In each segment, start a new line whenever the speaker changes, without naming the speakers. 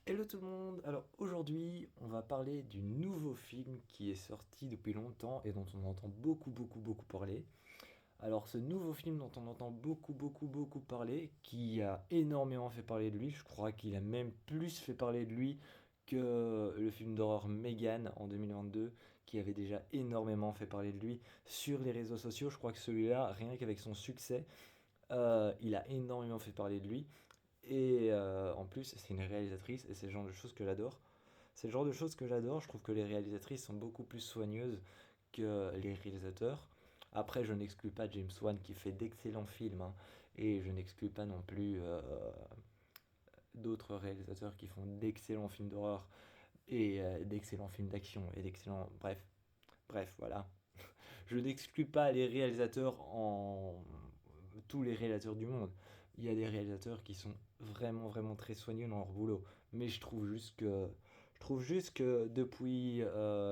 Hello tout le monde! Alors aujourd'hui, on va parler du nouveau film qui est sorti depuis longtemps et dont on entend beaucoup parler. Alors ce nouveau film dont on entend beaucoup parler, qui a énormément fait parler de lui, je crois qu'il a même plus fait parler de lui que le film d'horreur Megan en 2022, qui avait déjà énormément fait parler de lui sur les réseaux sociaux. Je crois que celui-là, rien qu'avec son succès, il a énormément fait parler de lui. Et en plus, c'est une réalisatrice et c'est le genre de choses que j'adore. C'est le genre de choses que j'adore. Je trouve que les réalisatrices sont beaucoup plus soigneuses que les réalisateurs. Après, je n'exclus pas James Wan qui fait d'excellents films, hein, et je n'exclus pas non plus d'autres réalisateurs qui font d'excellents films d'horreur et d'excellents films d'action et d'excellents. Bref, voilà. Je n'exclus pas les réalisateurs en tous les réalisateurs du monde. Il y a des réalisateurs qui sont vraiment très soigneux dans leur boulot. Mais je trouve juste que depuis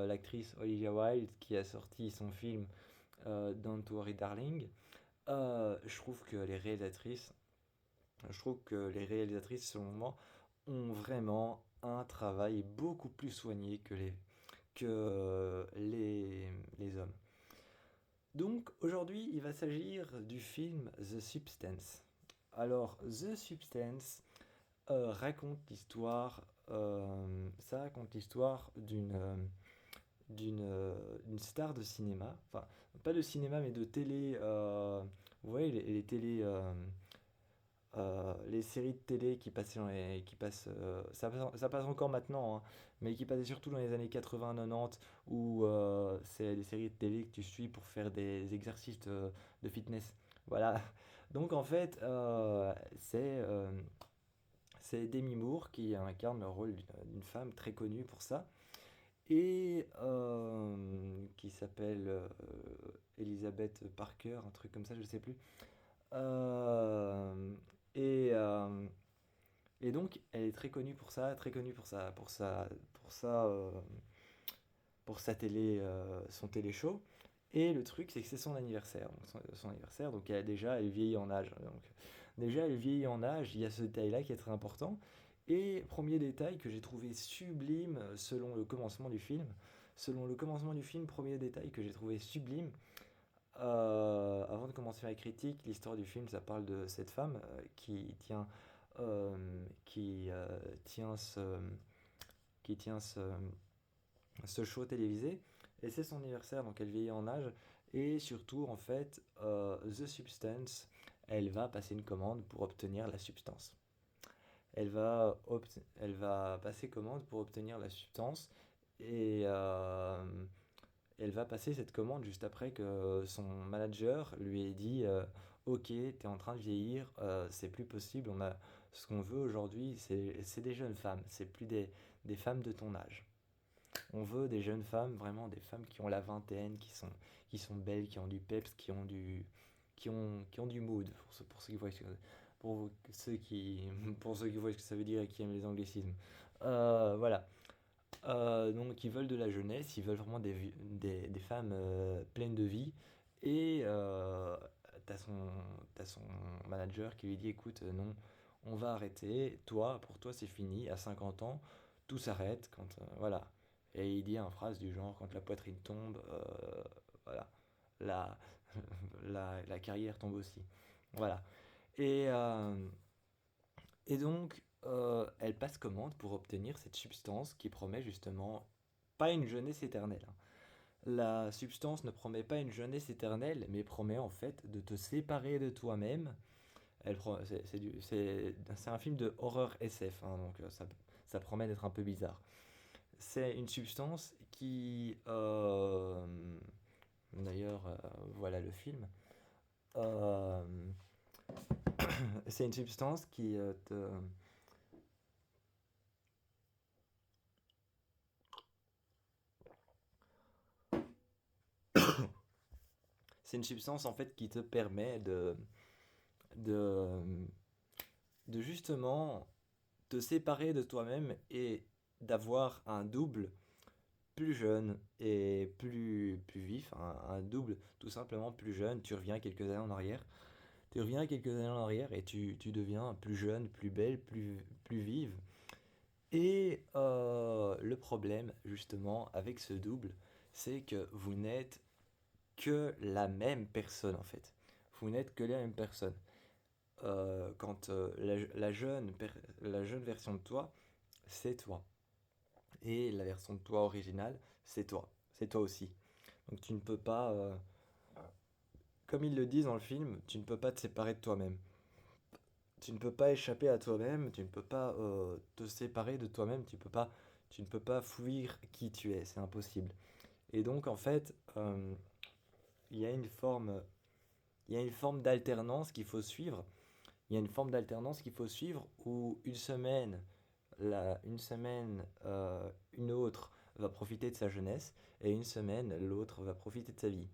l'actrice Olivia Wilde qui a sorti son film Don't Worry Darling, je trouve que les réalisatrices, selon moi, ont vraiment un travail beaucoup plus soigné que les hommes. Donc aujourd'hui, il va s'agir du film The Substance. Alors, The Substance ça raconte l'histoire d'une star de cinéma, enfin pas de cinéma mais de télé. Vous voyez les télé, les séries de télé qui passaient qui passent, ça passe encore maintenant, hein, mais qui passaient surtout dans les années 80-90, où c'est des séries de télé que tu suis pour faire des exercices de fitness. Voilà. Donc en fait, c'est Demi Moore qui incarne le rôle d'une femme très connue pour ça, et qui s'appelle Elizabeth Parker, un truc comme ça, je sais plus. Euh, et, euh, et donc, elle est très connue pour ça, très connue pour sa télé, son télé-show. Et le truc, c'est que c'est son anniversaire. Donc son anniversaire, donc elle vieillit en âge. Donc, déjà, elle vieillit en âge, il y a ce détail-là qui est très important. Et premier détail que j'ai trouvé sublime selon le commencement du film. Selon le commencement du film, premier détail que j'ai trouvé sublime. Avant de commencer ma critique, l'histoire du film, ça parle de cette femme qui tient ce show télévisé. Et c'est son anniversaire, donc elle vieillit en âge. Et surtout, en fait, The Substance, elle va passer une commande pour obtenir la substance. Elle va passer commande pour obtenir la substance. Et elle va passer cette commande juste après que son manager lui ait dit Ok, t'es en train de vieillir, c'est plus possible. Ce qu'on veut aujourd'hui, c'est des jeunes femmes, c'est plus des femmes de ton âge. On veut des jeunes femmes, vraiment des femmes qui ont la vingtaine, qui sont belles, qui ont du peps, qui ont du mood, pour ceux qui voient pour ceux qui voient ce que ça veut dire et qui aiment les anglicismes. Voilà. Donc ils veulent de la jeunesse, ils veulent vraiment des femmes pleines de vie. Et t'as son manager qui lui dit écoute, non, on va arrêter. Pour toi, c'est fini. À 50 ans, tout s'arrête. Voilà. Et il dit une phrase du genre quand la poitrine tombe, voilà, la, la carrière tombe aussi. Voilà. Et, donc, elle passe commande pour obtenir cette substance qui promet justement pas une jeunesse éternelle, hein. La substance ne promet pas une jeunesse éternelle, mais promet en fait de te séparer de toi-même. C'est un film de horreur SF, hein, donc ça promet d'être un peu bizarre. C'est une substance qui, d'ailleurs, voilà le film. Euh, c'est une substance qui c'est une substance en fait qui te permet de, de justement te séparer de toi-même et d'avoir un double plus jeune et plus vif, un double tout simplement plus jeune. Tu reviens quelques années en arrière. Tu reviens quelques années en arrière et tu deviens plus jeune, plus belle, plus vive. Et le problème, justement, avec ce double, c'est que vous n'êtes que la même personne, en fait. Vous n'êtes que la même personne. Quand la jeune version de toi, c'est toi. Et la version de toi originale, c'est toi. C'est toi aussi. Donc tu ne peux pas, comme ils le disent dans le film, tu ne peux pas te séparer de toi-même. Tu ne peux pas échapper à toi-même, tu ne peux pas te séparer de toi-même, tu ne peux pas fuir qui tu es, c'est impossible. Et donc en fait, il y a une forme, il y a une forme d'alternance qu'il faut suivre. Il y a une forme d'alternance qu'il faut suivre où une semaine, une autre va profiter de sa jeunesse et une semaine, l'autre va profiter de sa vie.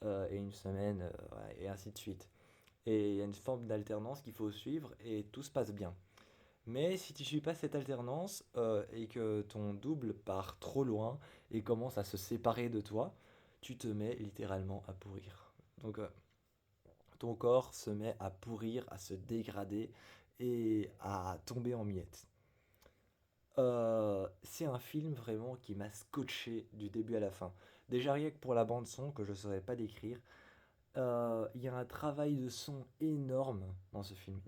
Et une semaine, ouais, et ainsi de suite. Et il y a une forme d'alternance qu'il faut suivre et tout se passe bien. Mais si tu suis pas cette alternance et que ton double part trop loin et commence à se séparer de toi, tu te mets littéralement à pourrir. Donc ton corps se met à pourrir, à se dégrader et à tomber en miettes. C'est un film vraiment qui m'a scotché du début à la fin. Déjà rien que pour la bande son que je ne saurais pas décrire, il y a un travail de son énorme dans ce film.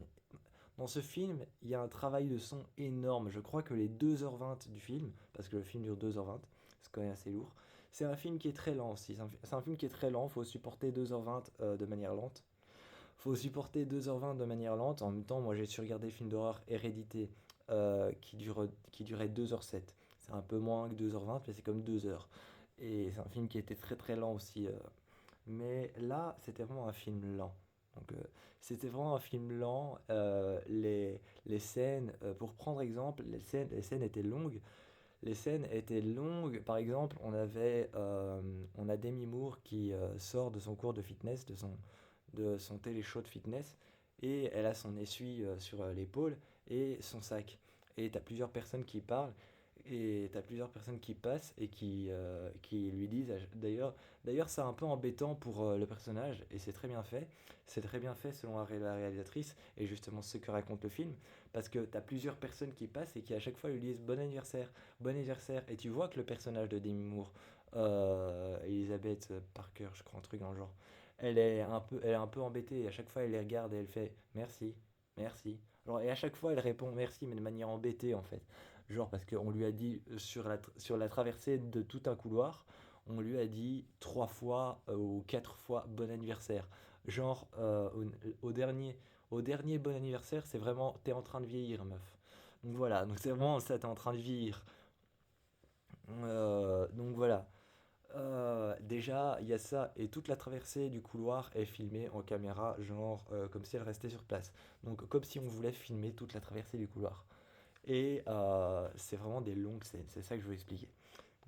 Dans ce film, il y a un travail de son énorme. Je crois que les 2h20 du film, parce que le film dure 2h20, c'est quand même assez lourd, c'est un film qui est très lent aussi. C'est un film qui est très lent, il faut supporter 2h20 de manière lente. Faut supporter 2h20 de manière lente. En même temps, moi j'ai regardé le film d'horreur Hérédité qui durait 2h07. C'est un peu moins que 2h20, mais c'est comme 2 heures. Et c'est un film qui était très très lent aussi. Mais là, c'était vraiment un film lent. Donc, c'était vraiment un film lent. Les scènes, pour prendre exemple, les scènes étaient longues. Les scènes étaient longues. Par exemple, on a Demi Moore qui sort de son cours de fitness, de son télé-show de fitness, et elle a son essuie sur l'épaule et son sac. Et t'as plusieurs personnes qui parlent, et t'as plusieurs personnes qui passent et qui lui disent, d'ailleurs c'est un peu embêtant pour le personnage, et c'est très bien fait selon la réalisatrice, et justement ce que raconte le film, parce que t'as plusieurs personnes qui passent et qui à chaque fois lui disent bon anniversaire, et tu vois que le personnage de Demi Moore, Elizabeth Parker, je crois, un truc dans le genre, elle est un peu embêtée. Et à chaque fois, elle les regarde et elle fait merci, merci. Alors, et à chaque fois, elle répond merci, mais de manière embêtée en fait. Genre parce qu'on lui a dit sur la traversée de tout un couloir, on lui a dit 3 fois ou 4 fois bon anniversaire. Genre au dernier bon anniversaire, c'est vraiment t'es en train de vieillir, meuf. Donc voilà, donc c'est vraiment ça, t'es en train de vieillir. Donc voilà. Déjà, il y a ça, et toute la traversée du couloir est filmée en caméra, genre comme si elle restait sur place. Donc, comme si on voulait filmer toute la traversée du couloir. Et c'est vraiment des longues scènes, c'est ça que je veux expliquer.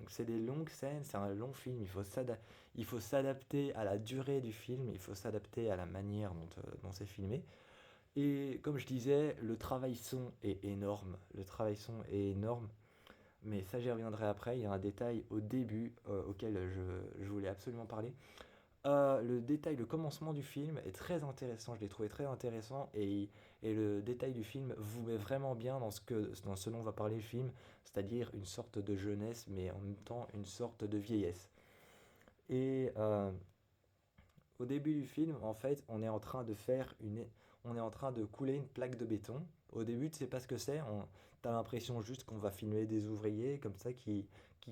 Donc, c'est des longues scènes, c'est un long film, il faut s'adapter à la durée du film, il faut s'adapter à la manière dont c'est filmé. Et comme je disais, le travail son est énorme. Le travail son est énorme. Mais ça, j'y reviendrai après. Il y a un détail au début auquel je voulais absolument parler. Le détail, le commencement du film est très intéressant. Je l'ai trouvé très intéressant et le détail du film vous met vraiment bien dans ce dont va parler le film, c'est-à-dire une sorte de jeunesse, mais en même temps une sorte de vieillesse. Et au début du film, en fait, on est en train de couler une plaque de béton. Au début, tu sais pas ce que c'est. T'as l'impression juste qu'on va filmer des ouvriers comme ça qui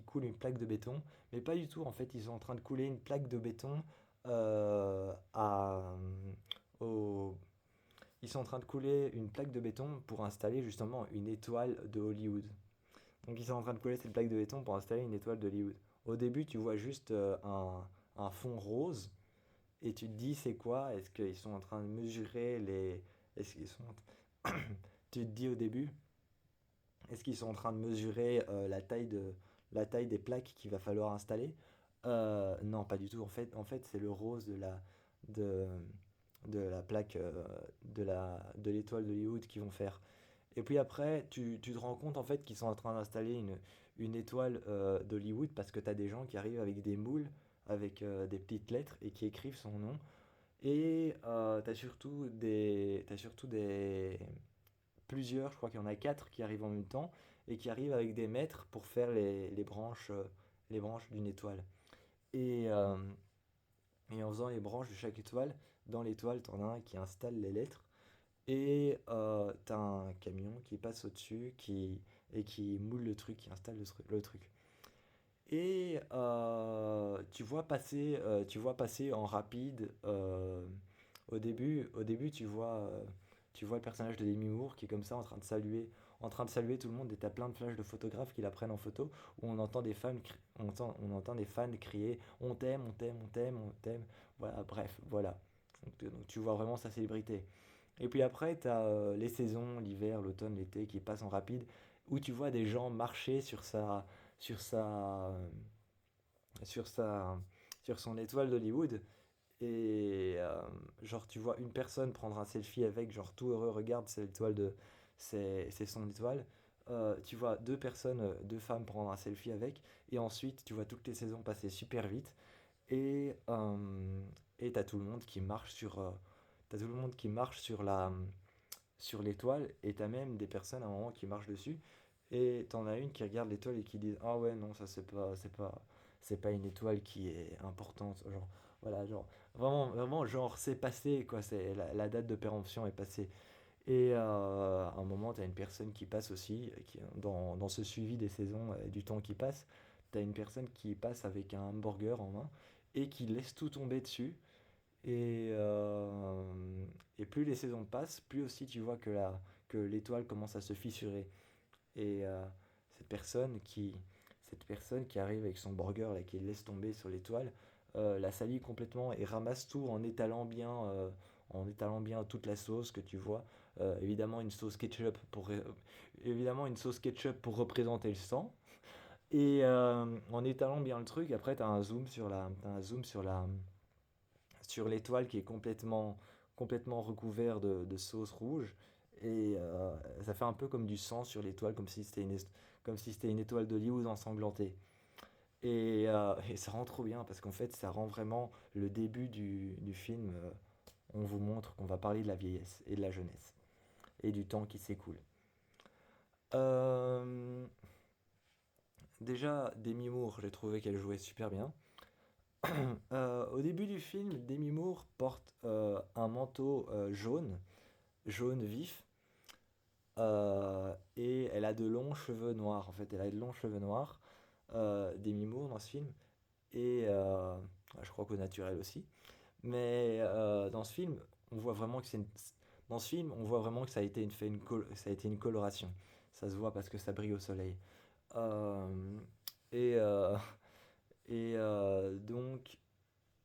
coulent une plaque de béton. Mais pas du tout. En fait, ils sont en train de couler une plaque de béton euh, à, au, ils sont en train de couler une plaque de béton pour installer justement une étoile de Hollywood. Donc ils sont en train de couler cette plaque de béton pour installer une étoile de Hollywood. Au début, tu vois juste un fond rose et tu te dis, c'est quoi? Est-ce qu'ils sont en train de mesurer les. Est-ce qu'ils sont. Tu te dis au début, est-ce qu'ils sont en train de mesurer la taille des plaques qu'il va falloir installer? Non, pas du tout. En fait c'est le rose de, de la plaque de l'étoile d'Hollywood qu'ils vont faire. Et puis après, tu te rends compte en fait qu'ils sont en train d'installer une étoile d'Hollywood parce que tu as des gens qui arrivent avec des moules, avec des petites lettres et qui écrivent son nom. Et t'as surtout plusieurs, je crois qu'il y en a quatre qui arrivent en même temps, et qui arrivent avec des mètres pour faire les branches d'une étoile. Et, euh, et en faisant les branches de chaque étoile, dans l'étoile, t'en as un qui installe les lettres, et t'as un camion qui passe au-dessus et qui moule le truc, qui installe le truc. Et tu vois passer en rapide. Au début, tu vois le personnage de Demi Moore qui est comme ça en train de saluer tout le monde. Et t'as plein de flashs de photographes qui la prennent en photo où on entend des fans crier on t'aime, on t'aime, on t'aime, on t'aime. Voilà, bref, voilà. Donc tu vois vraiment sa célébrité. Et puis après, tu as les saisons, l'hiver, l'automne, l'été qui passent en rapide, où tu vois des gens marcher sur sa, sur sa, sur son étoile d'Hollywood. Et genre, tu vois une personne prendre un selfie avec, genre tout heureux, regarde, c'est son étoile. Tu vois deux femmes prendre un selfie avec, et ensuite tu vois toutes les saisons passer super vite, et t'as tout le monde qui marche t'as tout le monde qui marche sur l'étoile, et t'as même des personnes à un moment qui marchent dessus, et t'en as une qui regarde l'étoile et qui dit ah ouais non ça c'est pas une étoile qui est importante, genre voilà, genre vraiment genre c'est passé quoi, c'est la date de péremption est passée. Et à un moment t'as une personne qui passe aussi dans ce suivi des saisons et du temps qui passe, t'as une personne qui passe avec un hamburger en main et qui laisse tout tomber dessus, et, et plus les saisons passent, plus aussi tu vois que l'étoile commence à se fissurer. Et cette personne qui, cette personne qui arrive avec son burger là, qui laisse tomber sur l'étoile, la salit complètement et ramasse tout en étalant bien toute la sauce que tu vois. Évidemment évidemment une sauce ketchup pour représenter le sang. Et en étalant bien le truc, après t'as un zoom sur l'étoile qui est complètement recouvert de sauce rouge. Et ça fait un peu comme du sang sur l'étoile, comme si c'était une étoile d'Hollywood ensanglantée. Et ça rend trop bien parce qu'en fait, ça rend vraiment le début du film. On vous montre qu'on va parler de la vieillesse et de la jeunesse et du temps qui s'écoule. Euh, Déjà, Demi Moore, j'ai trouvé qu'elle jouait super bien. Au début du film, Demi Moore porte un manteau jaune vif, et elle a de longs cheveux noirs. En fait, elle a de longs cheveux noirs, Demi Moore dans ce film, et je crois qu'au naturel aussi. Mais dans ce film, on voit vraiment que dans ce film, on voit vraiment que ça a été ça a été une coloration. Ça se voit parce que ça brille au soleil. Euh, et euh, donc,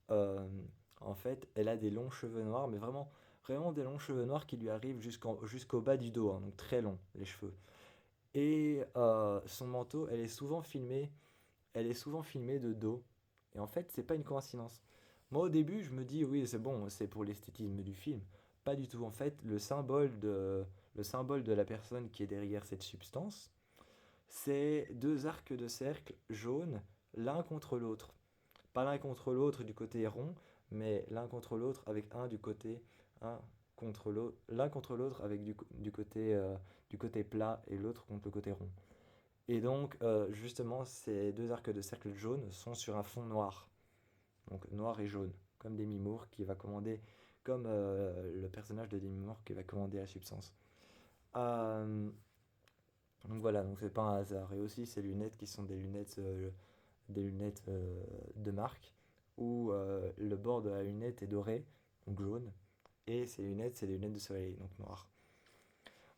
euh, en fait, elle a des longs cheveux noirs, mais vraiment des longs cheveux noirs qui lui arrivent jusqu'au bas du dos, hein, donc très longs, les cheveux. Et son manteau, elle est souvent filmée de dos. Et en fait, c'est pas une coïncidence. Moi, au début, je me dis, oui, c'est bon, c'est pour l'esthétisme du film. Pas du tout. En fait, le symbole de la personne qui est derrière cette substance, c'est deux arcs de cercle jaunes, l'un contre l'autre. Pas l'un contre l'autre du côté rond, mais l'un contre l'autre avec un l'un contre l'autre avec du côté plat et l'autre contre le côté rond. Et donc, justement, ces deux arcs de cercle jaunes sont sur un fond noir. Donc, noir et jaune. Comme Demi Moore qui va commander, comme le personnage de Demi Moore qui va commander la substance. Euh, donc voilà, donc c'est pas un hasard. Et aussi, ces lunettes qui sont des lunettes de marque, où le bord de la lunette est doré, donc jaune, et ces lunettes, c'est des lunettes de soleil, donc noires.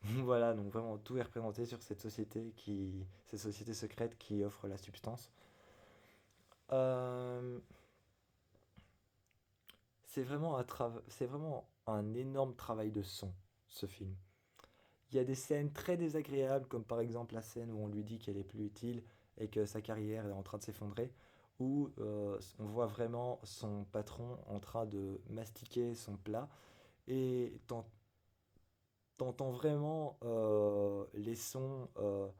Voilà, donc vraiment tout est représenté sur cette société secrète qui offre la substance. Euh, c'est vraiment un énorme travail de son, ce film. Il y a des scènes très désagréables, comme par exemple la scène où on lui dit qu'elle est plus utile et que sa carrière est en train de s'effondrer, où on voit vraiment son patron en train de mastiquer son plat, et t'entends vraiment les sons. En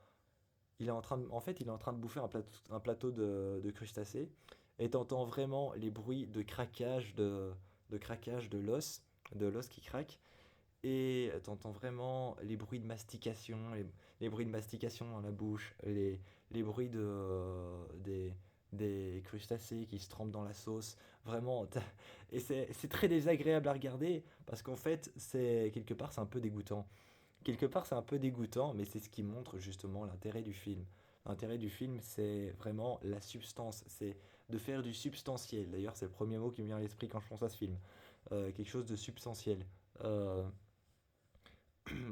fait, il est en train de bouffer un plateau de crustacés, et t'entends vraiment les bruits de craquage de l'os qui craque, Et t'entends vraiment les bruits de mastication, les bruits de mastication dans la bouche, les bruits des crustacés qui se trempent dans la sauce. Vraiment, et c'est très désagréable à regarder parce qu'en fait, quelque part, c'est un peu dégoûtant. Quelque part, c'est un peu dégoûtant, mais c'est ce qui montre justement l'intérêt du film. L'intérêt du film, c'est vraiment la substance, c'est de faire du substantiel. D'ailleurs, c'est le premier mot qui me vient à l'esprit quand je pense à ce film. Quelque chose de substantiel. Euh,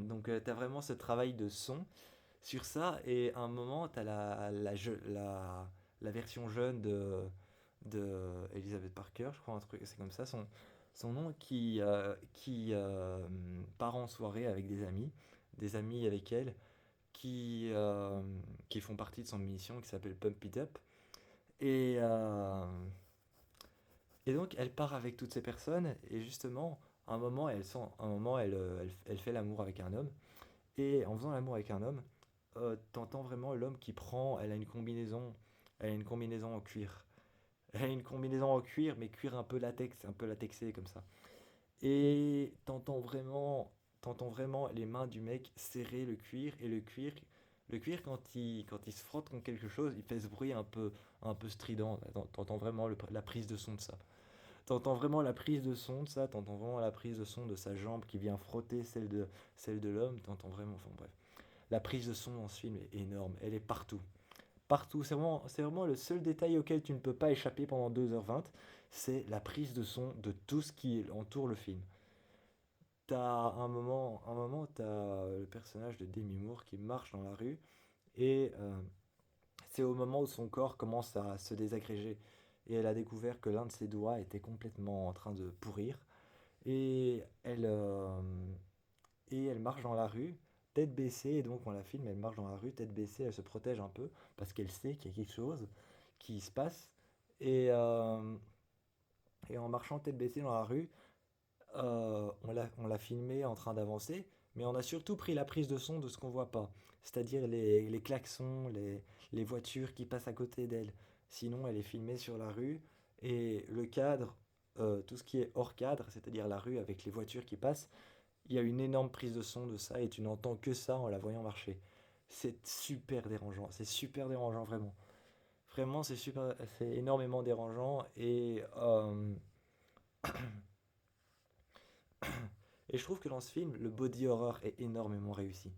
donc, tu as vraiment ce travail de son sur ça, et à un moment, tu as la version jeune de Elizabeth Parker, je crois, un truc, c'est comme ça son nom, qui part en soirée avec des amis avec elle, qui, euh, qui font partie de son mission qui s'appelle Pump It Up. Et, euh, et donc, elle part avec toutes ces personnes, et justement, à un moment elle fait l'amour avec un homme. Et en faisant l'amour avec un homme, t'entends vraiment l'homme qui prend, elle a une combinaison en cuir. Elle a une combinaison en cuir, mais cuir un peu latex, un peu latexé comme ça. Et t'entends vraiment les mains du mec serrer le cuir, et le cuir quand il se frotte contre quelque chose, il fait ce bruit un peu strident. T'entends vraiment la prise de son de ça. T'entends vraiment la prise de son de ça, t'entends vraiment la prise de son de sa jambe qui vient frotter celle de l'homme, t'entends vraiment, enfin bref. La prise de son dans ce film est énorme, elle est partout. Partout, c'est vraiment le seul détail auquel tu ne peux pas échapper pendant 2h20, c'est la prise de son de tout ce qui entoure le film. T'as un moment, t'as le personnage de Demi Moore qui marche dans la rue, et c'est au moment où son corps commence à se désagréger. Et elle a découvert que l'un de ses doigts était complètement en train de pourrir. Et elle marche dans la rue, tête baissée, et donc on la filme, elle marche dans la rue, tête baissée, elle se protège un peu, parce qu'elle sait qu'il y a quelque chose qui se passe. Et, euh, et en marchant tête baissée dans la rue, on l'a filmé en train d'avancer, mais on a surtout pris la prise de son de ce qu'on voit pas, c'est-à-dire les klaxons, les voitures qui passent à côté d'elle. Sinon, elle est filmée sur la rue, et le cadre, tout ce qui est hors cadre, c'est-à-dire la rue avec les voitures qui passent, il y a une énorme prise de son de ça, et tu n'entends que ça en la voyant marcher. C'est super dérangeant vraiment. Vraiment, c'est énormément dérangeant, et je trouve que dans ce film, le body horror est énormément réussi.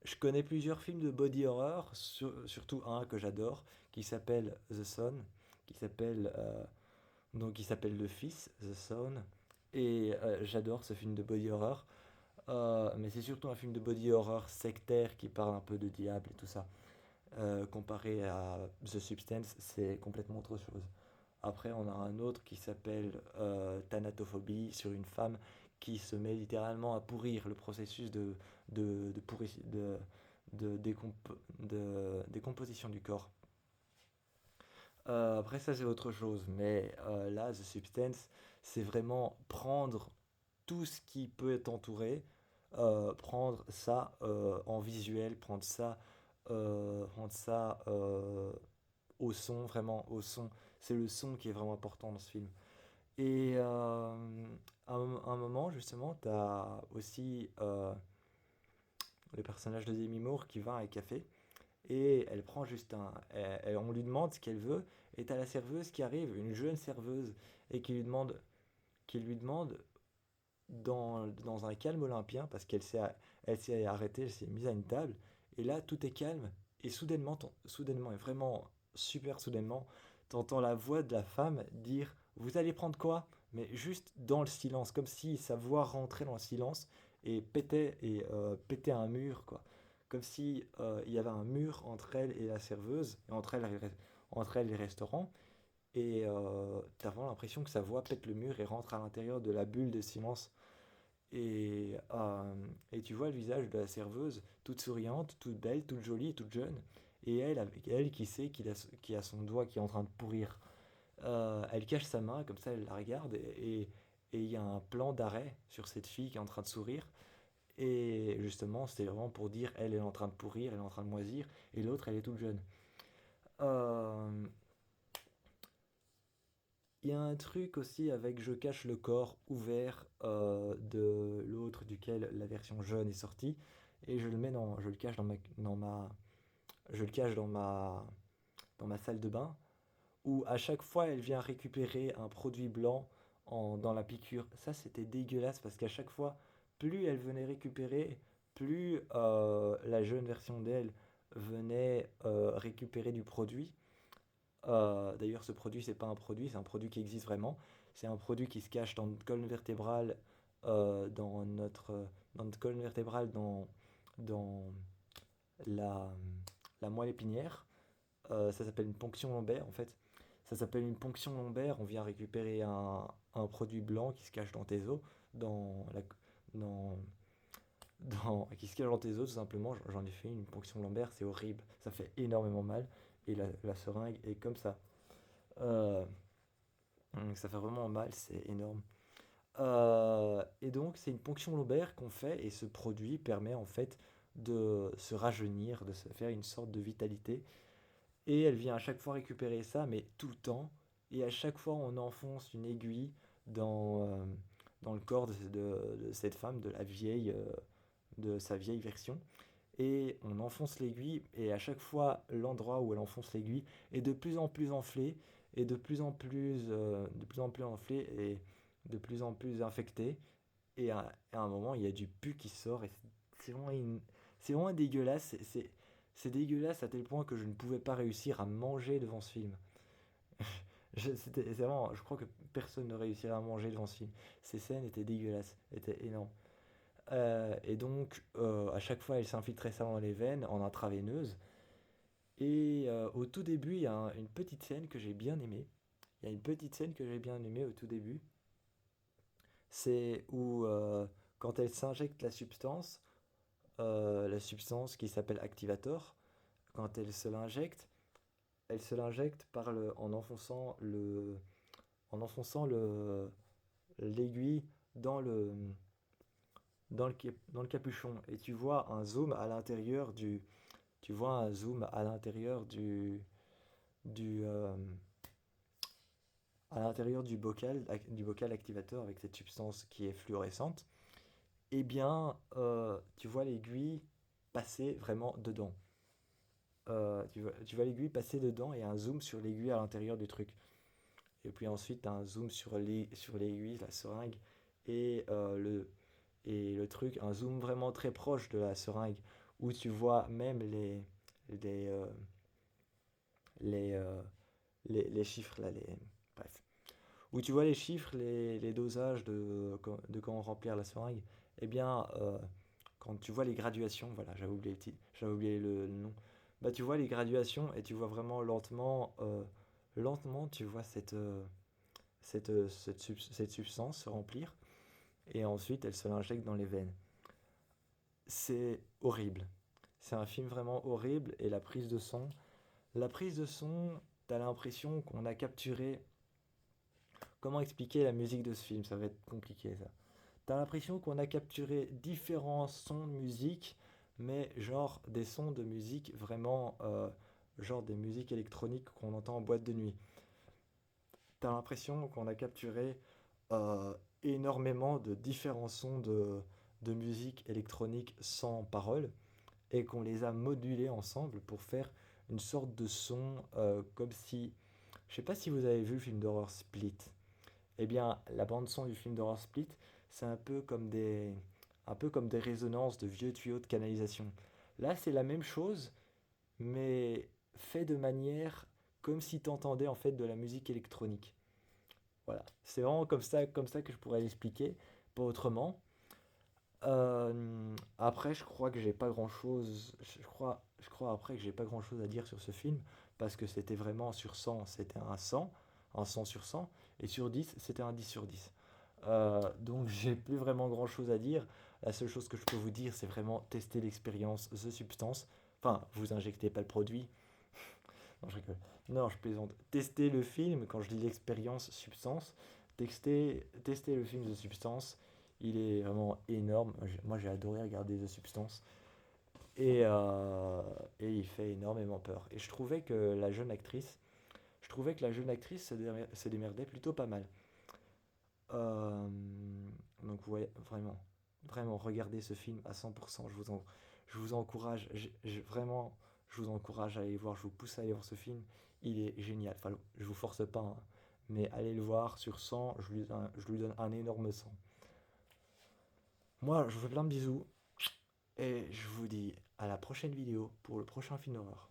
Je connais plusieurs films de body horror, surtout un que j'adore, qui s'appelle The Son, qui s'appelle qui s'appelle Le Fils, The Son, et j'adore ce film de body horror. Mais c'est surtout un film de body horror sectaire qui parle un peu de diable et tout ça. Comparé à The Substance, c'est complètement autre chose. Après, on a un autre qui s'appelle Thanatophobie, sur une femme qui se met littéralement à pourrir le processus de, pourri- de, décomp- de décomposition du corps. Après, ça, c'est autre chose. Mais là, The Substance, c'est vraiment prendre tout ce qui peut t'entourer, prendre ça en visuel, prendre ça au son, vraiment au son. C'est le son qui est vraiment important dans ce film. Et à un moment, justement, tu as aussi le personnage de Demi Moore qui va à un café, et elle prend juste on lui demande ce qu'elle veut, et tu as la serveuse qui arrive, une jeune serveuse, et qui lui demande dans un calme olympien, parce elle s'est arrêtée, elle s'est mise à une table, et là tout est calme, et soudainement, et vraiment super soudainement, t'entends la voix de la femme dire vous allez prendre quoi, mais juste dans le silence, comme si sa voix rentrait dans le silence pétait un mur, quoi. Comme si il y avait un mur entre elle et la serveuse, et entre elle et les restaurants, et t'as vraiment l'impression que sa voix pète le mur et rentre à l'intérieur de la bulle de silence. Et, et tu vois le visage de la serveuse, toute souriante, toute belle, toute jolie, toute jeune. Et elle, avec elle qui sait qu'il a son doigt qui est en train de pourrir. Elle cache sa main, comme ça elle la regarde. Et il y a un plan d'arrêt sur cette fille qui est en train de sourire. Et justement, c'est vraiment pour dire elle est en train de pourrir, elle est en train de moisir. Et l'autre, elle est toute jeune. Euh, Il y a un truc aussi avec je cache le corps ouvert de l'autre duquel la version jeune est sortie et je le cache je le cache dans ma salle de bain où à chaque fois elle vient récupérer un produit blanc dans la piqûre. Ça c'était dégueulasse parce qu'à chaque fois, plus elle venait récupérer, plus la jeune version d'elle venait récupérer du produit. D'ailleurs, ce produit, c'est pas un produit, c'est un produit qui existe vraiment. C'est un produit qui se cache dans notre colonne vertébrale, dans notre colonne vertébrale, dans la, la moelle épinière. Ça s'appelle une ponction lombaire en fait. Ça s'appelle une ponction lombaire. On vient récupérer un produit blanc qui se cache dans tes os, dans la, dans, qui se cache dans tes os tout simplement. J'en ai fait une ponction lombaire, c'est horrible. Ça fait énormément mal. Et la seringue est comme ça. Euh, Ça fait vraiment mal, c'est énorme. Et donc, c'est une ponction lombaire qu'on fait et ce produit permet en fait de se rajeunir, de se faire une sorte de vitalité. Et elle vient à chaque fois récupérer ça, mais tout le temps. Et à chaque fois, on enfonce une aiguille dans le corps de cette femme, de sa vieille version. Et on enfonce l'aiguille, et à chaque fois, l'endroit où elle enfonce l'aiguille est de plus en plus enflé, et de plus en plus enflé, et de plus en plus infecté. Et à un moment, il y a du pus qui sort, et c'est vraiment dégueulasse. C'est dégueulasse à tel point que je ne pouvais pas réussir à manger devant ce film. C'est vraiment, je crois que personne ne réussirait à manger devant ce film. Ces scènes étaient dégueulasses, étaient énormes. Et donc, à chaque fois, elle s'infiltrait ça dans les veines en intraveineuse. Et au tout début, il y a une petite scène que j'ai bien aimée. Il y a une petite scène que j'ai bien aimée au tout début. C'est où, quand elle s'injecte la substance qui s'appelle activator, quand elle se l'injecte en enfonçant l'aiguille dans dans le capuchon. Et tu vois un zoom à l'intérieur du, euh, à l'intérieur du bocal activateur avec cette substance qui est fluorescente. Eh bien, tu vois l'aiguille passer vraiment dedans. Tu vois l'aiguille passer dedans et un zoom sur l'aiguille à l'intérieur du truc. Et puis ensuite, un zoom sur l'aiguille, la seringue, et, et le truc, un zoom vraiment très proche de la seringue, où tu vois même les, euh, les, euh, les chiffres, là, bref. Où tu vois les chiffres, les dosages de comment remplir la seringue. Eh bien, quand tu vois les graduations, voilà, j'avais oublié le nom. Bah, tu vois les graduations et tu vois vraiment lentement, tu vois cette substance se remplir et ensuite elle se l'injecte dans les veines. C'est horrible. C'est un film vraiment horrible et la prise de son, t'as l'impression qu'on a capturé. Comment expliquer la musique de ce film? Ça va être compliqué ça. T'as l'impression qu'on a capturé différents sons de musique, mais genre des sons de musique vraiment, genre des musiques électroniques qu'on entend en boîte de nuit. T'as l'impression qu'on a capturé euh, énormément de différents sons de musique électronique sans parole et qu'on les a modulés ensemble pour faire une sorte de son comme si... Je sais pas si vous avez vu le film d'horreur Split. Eh bien, la bande son du film d'horreur Split, c'est un peu comme des résonances de vieux tuyaux de canalisation. Là, c'est la même chose, mais fait de manière comme si tu entendais en fait de la musique électronique. Voilà, c'est vraiment comme ça que je pourrais l'expliquer, pas autrement. Après, je crois que j'ai pas grand chose. Je crois après que j'ai pas grand chose à dire sur ce film parce que c'était vraiment sur 100, c'était un 100 sur 100, et sur 10, c'était un 10 sur 10. Donc, j'ai plus vraiment grand chose à dire. La seule chose que je peux vous dire, c'est vraiment tester l'expérience The Substance. Enfin, vous injectez pas le produit. Non, je rigole. Non, je plaisante. Tester le film, quand je dis l'expérience Substance, tester le film The Substance. Il est vraiment énorme. Moi, j'ai adoré regarder The Substance. Et, euh, et il fait énormément peur. Et je trouvais que trouvais que la jeune actrice se démerdait plutôt pas mal. Euh, donc ouais, vraiment, vraiment, regardez ce film à 100%. Je vous encourage, vraiment, je vous encourage à aller le voir. Je vous pousse à aller voir ce film. Il est génial. Enfin, je vous force pas, hein, mais allez le voir sur 100. Je lui donne un énorme 100. Moi, je vous fais plein de bisous et je vous dis à la prochaine vidéo pour le prochain film d'horreur.